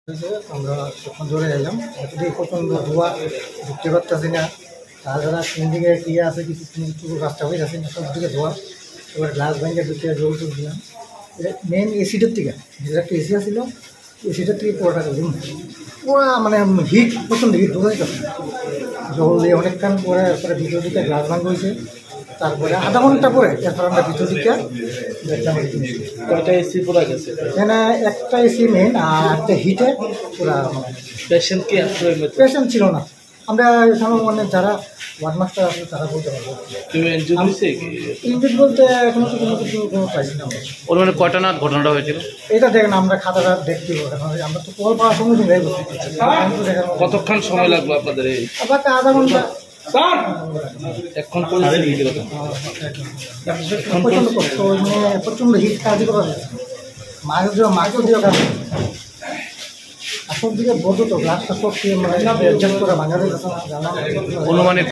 আমরা তখন ধরে এলাম এতদিকে প্রচণ্ড ধোয়া ঢুকতে পারতেছি না। তাছাড়া তিন দিকে ইয়ে আছে কিছু রাস্তা হয়ে যাচ্ছে না, সব দিকে ধোয়া। এবার গ্লাস ভেঙে ঢুকে জল তুলছিলাম মেন এসিটার থেকে, যেটা একটা এসি ছিল এসিটার থেকে পুরোটা রুম পুরা মানে হিট, প্রচণ্ড হিট ঢুকাই যাচ্ছে। জল দিয়ে অনেকক্ষণ পরে এরপরে ভিতর দিকে গ্লাস ভাঙা হয়েছে। তারপরে আধা ঘন্টা পরে এরপর আমরা ভিতর দিকে দেখলাম কয়টা এসি পুরা গেছে? এখানে একটা এসি মেন আর একটা হিটে পুরা। পেশেন্ট কি পেশেন্ট ছিল না, আমরা এখানে মানে যারা ওয়ার্ড মাস্টার আছে তারা বলতে পারবো। কেউ এনজিও হয়েছে? ইনজুর বলতে এখনো তো কোনো কিছু পাইছি না। ওর মানে কয়টা নাগাদ ঘটনাটা হয়েছিল? এটা দেখেন আমরা খাতাটা দেখতে পাবো, আমরা তো কল পাওয়ার সঙ্গে সঙ্গে কতক্ষণ সময় লাগলো আপনাদের? এই আবার আধা ঘন্টা। এখন পরিস্থিতি কিরকম? প্রচণ্ড কষ্ট, মানে প্রচণ্ড হিট কাজ করা যাচ্ছে। মাকেও দিয়ে কাজ আসল দিকে বোঝো তো গ্লাসটা সব মানে অ্যাডজাস্ট করে ভাঙা যাচ্ছে না। অনুমানিক